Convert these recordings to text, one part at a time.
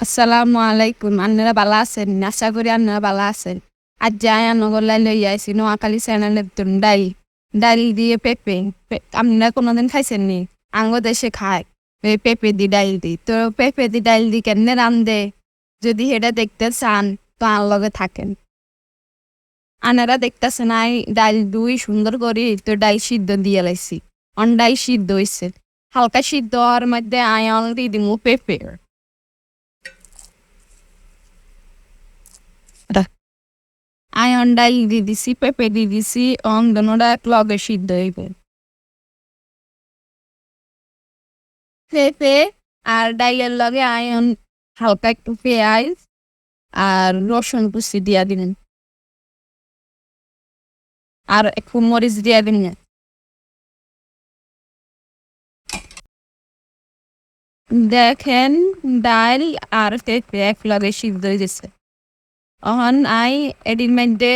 আসসালামু আলাইকুম। আপনারা ভালো আছেন? আশা করি আপনারা ভালো আছেন। আজ যাই নগরলাই লই আইছি নোয়াখালী চ্যানেলের ডাইল ডাইল দিয়ে পেঁপে। আপনারা কোনোদিন খাইছেন নি? আঙ্গ দেশে খায় পেঁপে দি ডাইল দি। তো পেঁপে দি ডাইল দি কেমনে রান্ধে যদি সেটা দেখতে চান তো আর লগে থাকেন। আনারা দেখতেছেন আই ডাইল দুই সুন্দর করি তো ডাইল সিদ্ধ দিয়ে লাইছি। ডাইল সিদ্ধ হয়েছে, হালকা সিদ্ধ হওয়ার মধ্যে আয়ন দিয়ে দিমু পেঁপে। আয়ন ডাইল দিয়ে দিছি, পেঁপে দিয়ে দিছি, দোনোটা লগে সিদ্ধ হইবে। পেঁপে আর ডাইলের লগে আয়ন হালকা একটু পেঁয়াজ আর রসুন কুচি দিয়া দিলেন, আর একটু মরিচ দিয়া দিলেন। দেখেন ডাইল আর পেঁপে এক লগে সিদ্ধ হয়ে গেছে। অহন আই এডির মধ্যে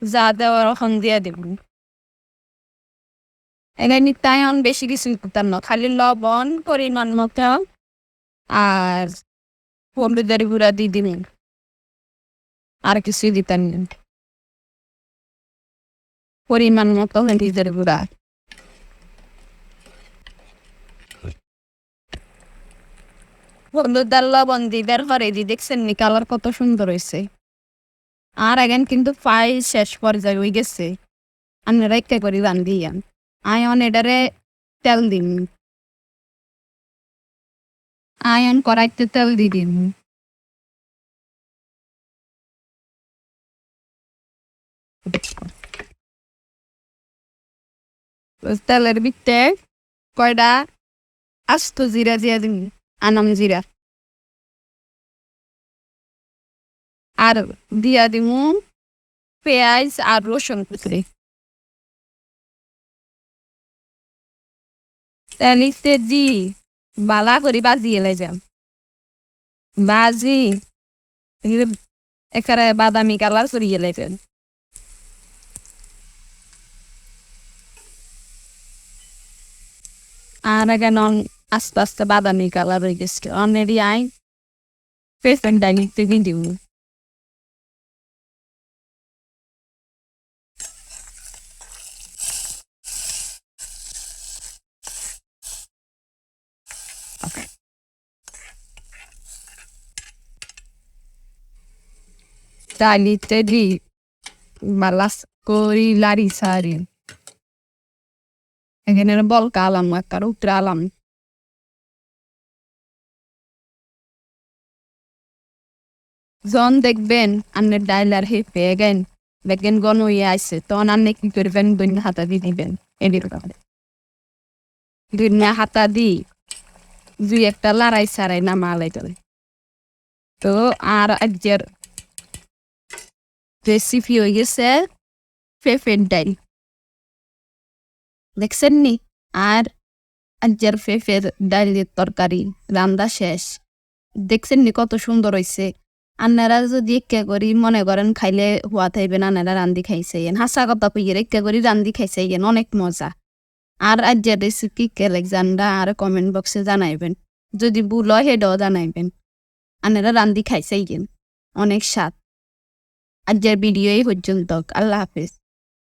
যা দেওয়ার অহন দিয়া দিব। এখানে তাই বেশি কিছু করতাম না, খালি লবণ পরিমাণ মতো আর হলুদের গুঁড়া দিয়ে দিবেন, আর কিছুই দিতেন না। পরিমাণ মতো হলুদের গুঁড়া। হলুদ আর লবণ দিবার পরে দেখছেন নি কালার কত সুন্দর হয়েছে। আর এখন কিন্তু প্রায় শেষ পর্যায়ে হয়ে গেছে। আপনারা একটা করে রান্ধিয়ান। আয়ন এটারে তেল দিন, আয়ন কড়াইতে তেল দিয়ে দিন। তেলের ভিতরে কয়টা আস্ত জিরা দিয়া দিন, আনাম জিরা। আর দিয়া দিমু পেঁয়াজ আর রসুন কুচি। তেলিতে দি বালা করে বাজিয়ে লাইজাম। বাজি একেবারে বাদামি কালার করিয়ে লাইবেন। আর এখন আস্তে আস্তে বাদামি কালার হয়ে গেছে। অনেরই আই পেছন ডাইনিং থেকে দিব। ডাইনিতে দি বালাস করি লারি সারি। এখানে বলকা আলাম একটা উত্তরা আলাম। জন দেখবেন আন্নের ডাইল আর হেপে গেন দেখবেন গন হয়ে আসছে, তখন আন্নে কি করবেন দৈন্য হাতা দিয়ে দিবেন। এদির দৈন্য হাতা দি দুই একটা লড়াই সারাই নামা আলাই করে। তো আর আজকের রেসিপি হয়ে গেছে পেঁপের ডাইল, দেখছেন নি? আর আজকের পেঁপের ডাইলের তরকারি রান্না শেষ। দেখছেন নি কত সুন্দর হয়েছে। আন্নারা যদি একা করি মনে করেন খাইলে হওয়া থাকবেন, আন্নারা রান্ধি খাইছেন। হাসা কথা কইয়ের একা করি রান্ধি খাইছেন, অনেক মজা। আর আজকের রেসিপি কেলেক জানরা আর কমেন্ট বক্সে জানাইবেন, যদি ভুল হয় সেটাও জানাইবেন। আন্নারা রান্ধি খাইছেন, অনেক স্বাদ। আজকের ভিডিও এই পর্যন্ত। আল্লাহ হাফেজ।